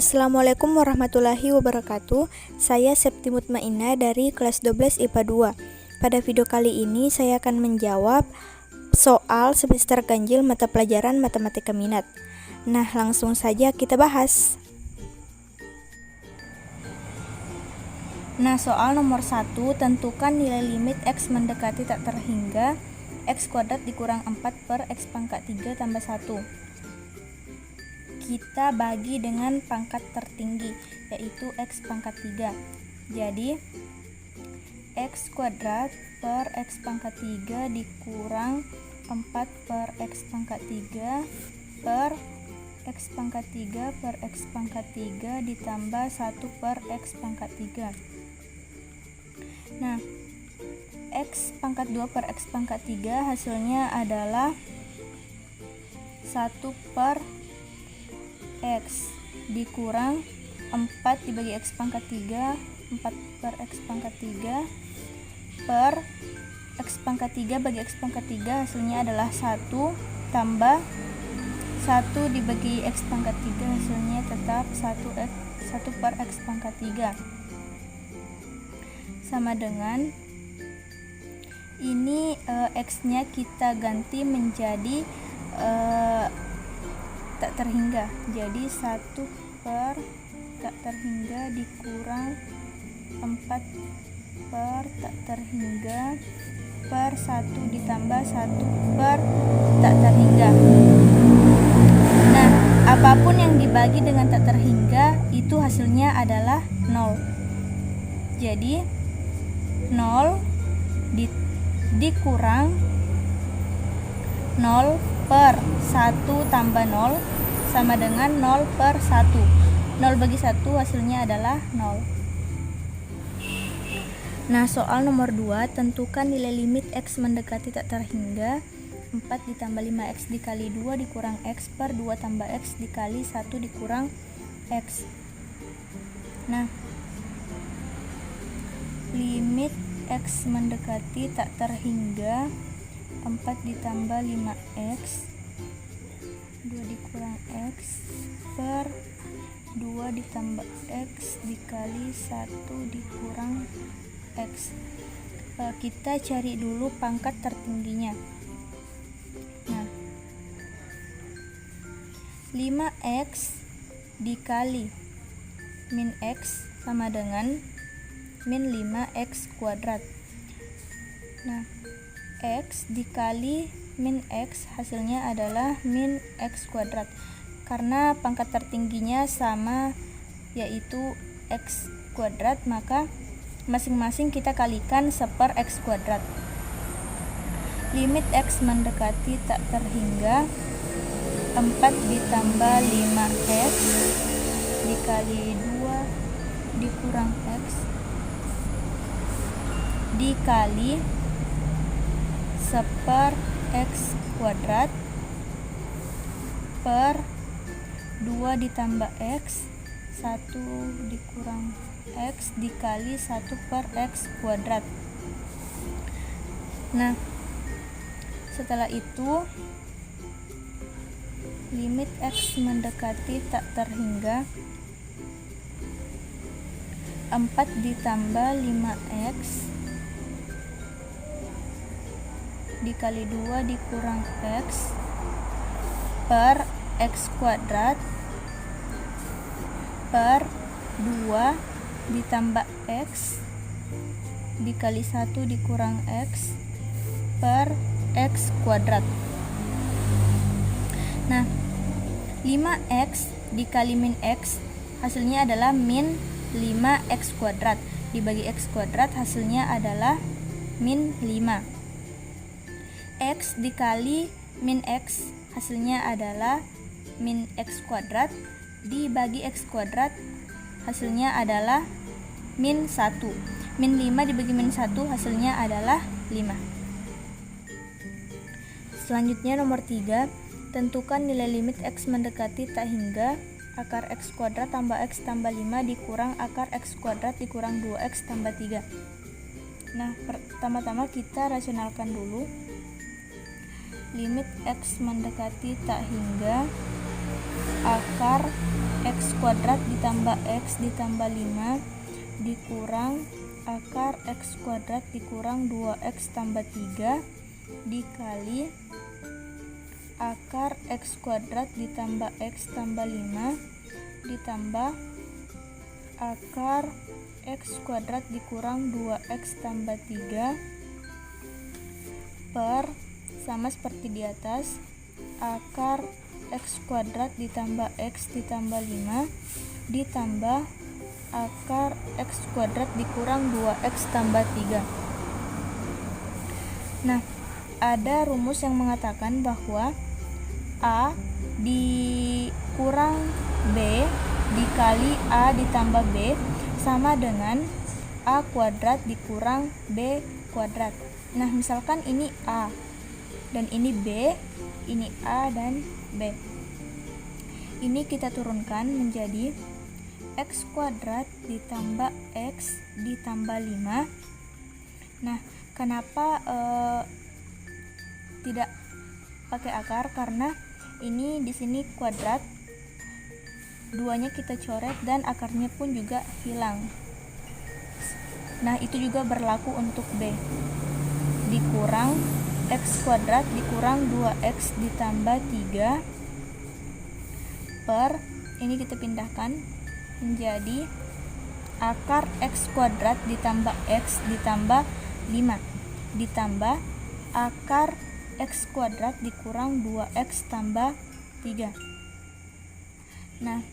Assalamualaikum warahmatullahi wabarakatuh. Saya Septi Mutmainah dari kelas 12 IPA 2. Pada video kali ini saya akan menjawab soal semester ganjil mata pelajaran matematika minat. Nah, langsung saja kita bahas. Nah, soal nomor 1, tentukan nilai limit X mendekati tak terhingga X kuadrat dikurang 4 per X pangkat 3 tambah 1. Kita bagi dengan pangkat tertinggi, yaitu X pangkat 3. Jadi X kuadrat per X pangkat 3 dikurang 4 per X pangkat 3 per X pangkat 3 per X pangkat 3 ditambah 1 per X pangkat 3. Nah, X pangkat 2 per X pangkat 3 hasilnya adalah 1 per X dikurang 4 dibagi X pangkat 3, 4 per X pangkat 3 per X pangkat 3 bagi X pangkat 3 hasilnya adalah 1 tambah 1 dibagi X pangkat 3 hasilnya tetap 1 per X pangkat 3 sama dengan ini X nya kita ganti menjadi tak terhingga, jadi 1 per tak terhingga dikurang 4 per tak terhingga per 1 ditambah 1 per tak terhingga. Nah, apapun yang dibagi dengan tak terhingga itu hasilnya adalah 0. Jadi 0 dikurang 0 per 1 tambah 0 sama dengan 0 per 1. 0 bagi 1 hasilnya adalah 0. Nah, soal nomor 2, tentukan nilai limit X mendekati tak terhingga 4 ditambah 5X dikali 2 dikurang X per 2 tambah X dikali 1 dikurang X. Nah, limit X mendekati tak terhingga 4 ditambah 5X 2 dikurang X per 2 ditambah X dikali 1 dikurang X. Kita cari dulu pangkat tertingginya. Nah, 5X dikali min X sama dengan min 5X kuadrat. Nah, X dikali min X hasilnya adalah min X kuadrat. Karena pangkat tertingginya sama, yaitu X kuadrat, maka masing-masing kita kalikan 1/per X kuadrat. Limit X mendekati tak terhingga 4 ditambah 5X dikali 2 dikurang X dikali 1/per X kuadrat per 2 ditambah X 1 dikurang X dikali 1 per X kuadrat. Nah, setelah itu limit X mendekati tak terhingga 4 ditambah 5X dikali 2 dikurang X per X kuadrat per 2 ditambah X dikali 1 dikurang X per X kuadrat. Nah, 5X dikali min X hasilnya adalah min 5X kuadrat dibagi X kuadrat hasilnya adalah min 5. X dikali min X hasilnya adalah min X kuadrat dibagi X kuadrat hasilnya adalah min 1. Min 5 dibagi min 1 hasilnya adalah 5. Selanjutnya nomor 3, tentukan nilai limit X mendekati tak hingga akar X kuadrat tambah X tambah 5 dikurang akar X kuadrat dikurang 2X tambah 3. Nah, pertama-tama kita rasionalkan dulu. Limit X mendekati tak hingga akar X kuadrat ditambah X ditambah 5 dikurang akar X kuadrat dikurang 2X tambah 3 dikali akar X kuadrat ditambah X tambah 5 ditambah akar X kuadrat dikurang 2X tambah 3 per sama seperti di atas, akar X kuadrat ditambah X ditambah 5 ditambah akar X kuadrat dikurang 2X tambah 3. Nah, ada rumus yang mengatakan bahwa A dikurang B dikali A ditambah B sama dengan A kuadrat dikurang B kuadrat. Nah, misalkan ini A dan ini B, ini A dan B. Ini kita turunkan menjadi X kuadrat ditambah X ditambah 5. Nah, kenapa tidak pakai akar? Karena ini di sini kuadrat, duanya kita coret dan akarnya pun juga hilang. Nah, itu juga berlaku untuk B. Dikurang X kuadrat dikurang 2X ditambah 3 per, ini kita pindahkan menjadi akar X kuadrat ditambah X ditambah 5 ditambah akar X kuadrat dikurang 2X tambah 3. Nah,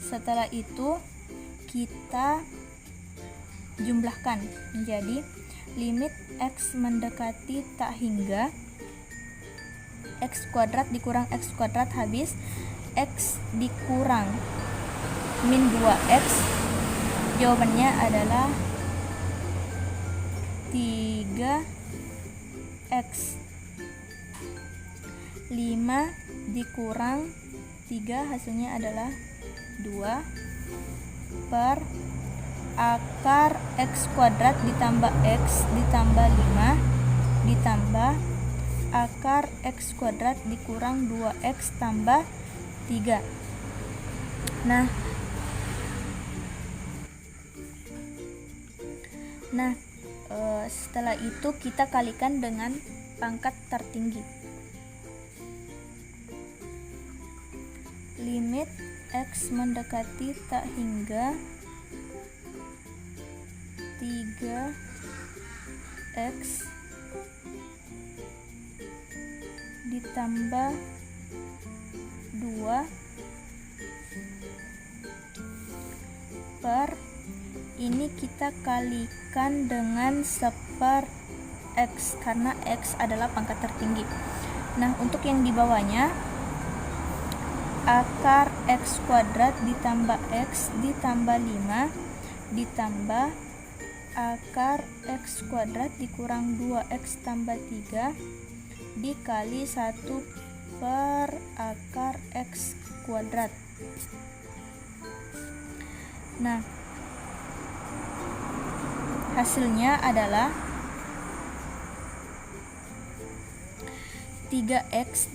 setelah itu kita jumlahkan menjadi limit X mendekati tak hingga X kuadrat dikurang X kuadrat habis X dikurang min 2X, jawabannya adalah 3X. 5 dikurang 3 hasilnya adalah 2 per akar X kuadrat ditambah X ditambah 5 ditambah akar X kuadrat dikurang 2X tambah 3. Nah, setelah itu kita kalikan dengan pangkat tertinggi. Limit X mendekati tak hingga 3X ditambah 2 per, ini kita kalikan dengan seper X karena X adalah pangkat tertinggi. Nah, untuk yang di bawahnya akar X kuadrat ditambah X ditambah 5 ditambah akar X kuadrat dikurang 2X tambah 3 dikali 1 per akar X kuadrat. Nah, hasilnya adalah 3X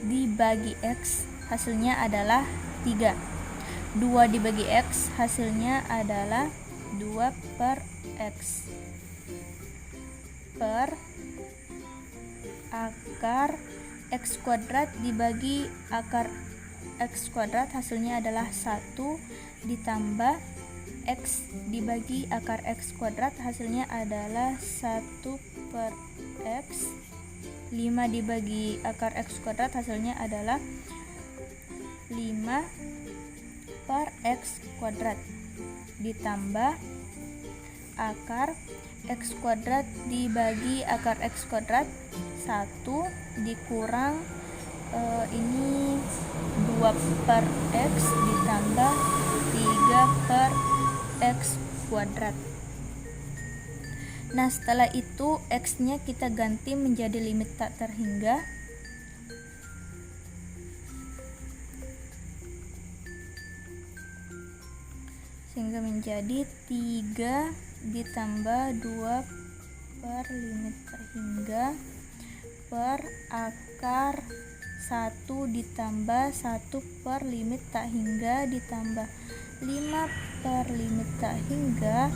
dibagi X hasilnya adalah 3. 2 dibagi X hasilnya adalah 2 per X per akar X kuadrat dibagi akar X kuadrat hasilnya adalah 1 ditambah X dibagi akar X kuadrat hasilnya adalah 1 per X. 5 dibagi akar X kuadrat hasilnya adalah 5 per X kuadrat ditambah akar X kuadrat dibagi akar X kuadrat 1 dikurang ini 2 per X ditambah 3 per X kuadrat. Nah, setelah itu X nya kita ganti menjadi limit tak terhingga sehingga menjadi 3 ditambah 2 per limit terhingga per akar 1 ditambah 1 per limit tak hingga ditambah 5 per limit tak hingga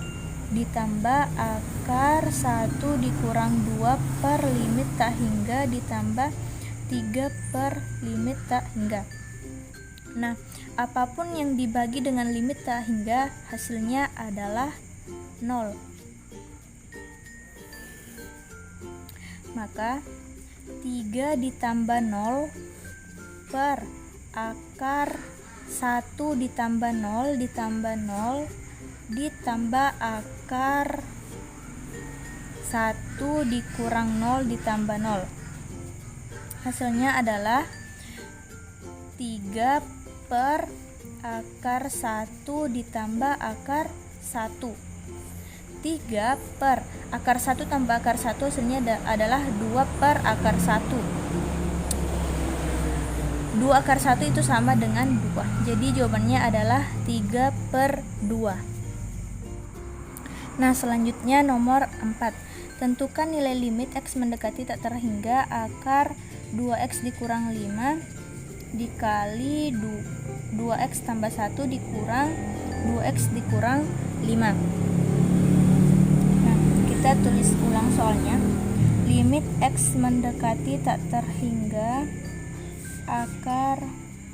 ditambah akar 1 dikurang 2 per limit tak hingga ditambah 3 per limit tak hingga. Nah, apapun yang dibagi dengan limit tak hingga hasilnya adalah 0. Maka 3 ditambah 0 per akar 1 ditambah 0 ditambah 0 ditambah akar 1 dikurang 0 ditambah 0. Hasilnya adalah 3 per akar 1 ditambah akar 1. 3 per akar 1 tambah akar 1 hasilnya adalah 2 per akar 1. 2 akar 1 itu sama dengan 2. Jadi jawabannya adalah 3 per 2. Nah, selanjutnya nomor 4. Tentukan nilai limit X mendekati tak terhingga akar 2X dikurang 5 dikali 2X tambah 1 dikurang 2X dikurang 5. Nah, kita tulis ulang soalnya. Limit X mendekati tak terhingga akar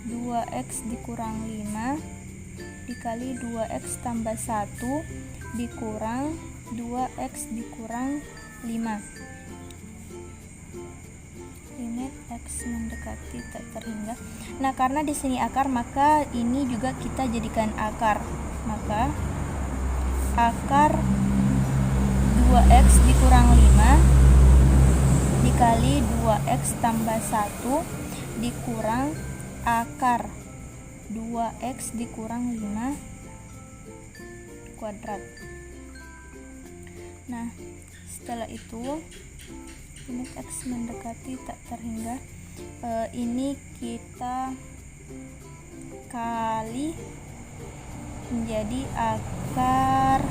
2X dikurang 5 dikali 2X tambah 1 dikurang 2X dikurang 5. Limit X mendekati tak terhingga. Nah, karena di sini akar, maka ini juga kita jadikan akar. Maka akar 2X dikurang 5 dikali 2X tambah 1 dikurang akar 2X dikurang 5 kuadrat. Nah, setelah itu limit X mendekati tak terhingga, ini kita kali menjadi akar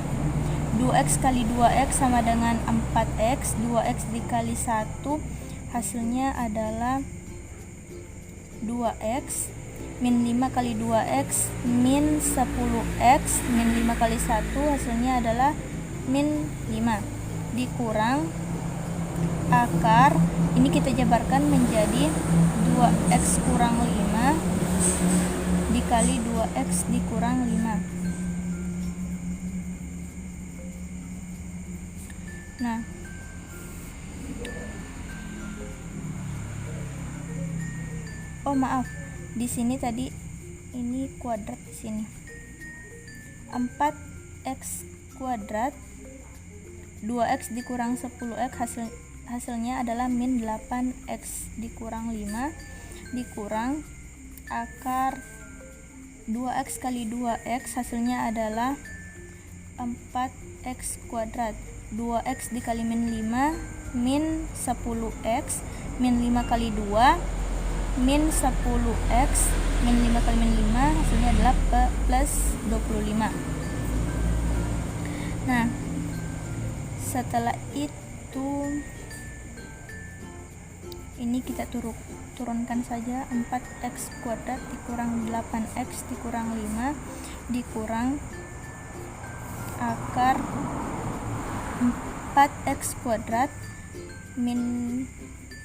2X kali 2X sama dengan 4X. 2X dikali 1 hasilnya adalah 2X min 5 kali 2X min 10X min 5 kali 1 hasilnya adalah min 5 dikurang akar, ini kita jabarkan menjadi 2X kurang 5 dikali 2X dikurang 5. Nah, oh maaf, di sini tadi ini kuadrat di sini. 4X kuadrat 2X dikurang 10X hasilnya adalah min 8X dikurang 5 dikurang akar 2X kali 2X hasilnya adalah 4X kuadrat. 2X dikali min 5 min 10X min 5 kali 2 min 10X min 5 kali min 5 hasilnya adalah plus 25. Nah, setelah itu ini kita turunkan saja. 4X kuadrat dikurang 8X dikurang 5 dikurang akar 4X kuadrat min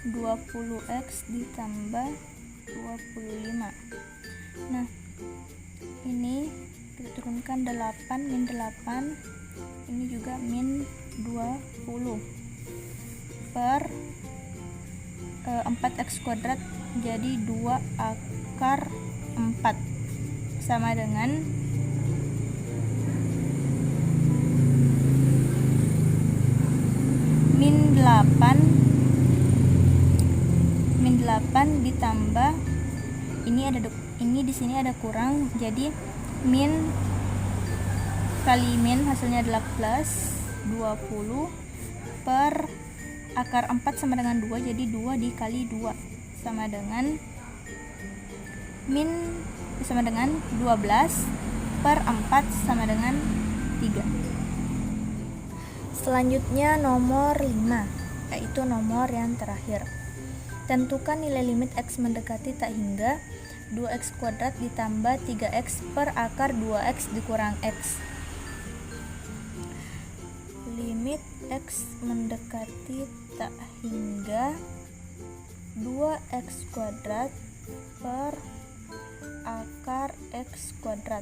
20X ditambah 25. Nah, ini kita turunkan 8 min 8, ini juga min 20 per 4X kuadrat jadi 2 akar 4 sama dengan min 8 ditambah ini di sini ada kurang, jadi min kali min hasilnya adalah plus 20 per akar 4 sama dengan 2, jadi 2 dikali 2 sama dengan min sama dengan 12 per 4 sama dengan 3. Selanjutnya nomor 5, yaitu nomor yang terakhir. Tentukan nilai limit X mendekati tak hingga 2x kuadrat ditambah 3x per akar 2x dikurang X. Limit X mendekati tak hingga 2x kuadrat per akar X kuadrat,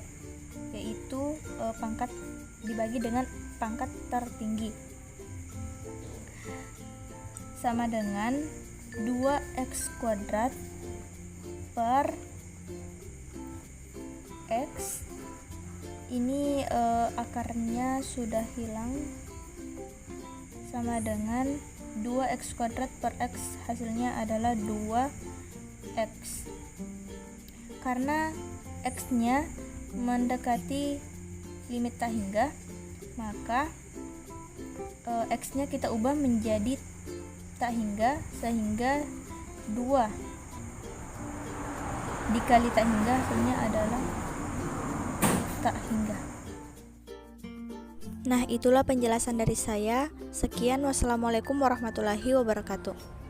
yaitu pangkat dibagi dengan pangkat tertinggi, sama dengan 2x kuadrat per X. Ini akarnya sudah hilang, sama dengan 2x kuadrat per X, hasilnya adalah 2x. Karena X nya mendekati limit tak hingga, maka X nya kita ubah menjadi tak hingga, sehingga 2 dikali tak hingga hasilnya adalah tak hingga. Nah, itulah penjelasan dari saya. Sekian, wassalamualaikum warahmatullahi wabarakatuh.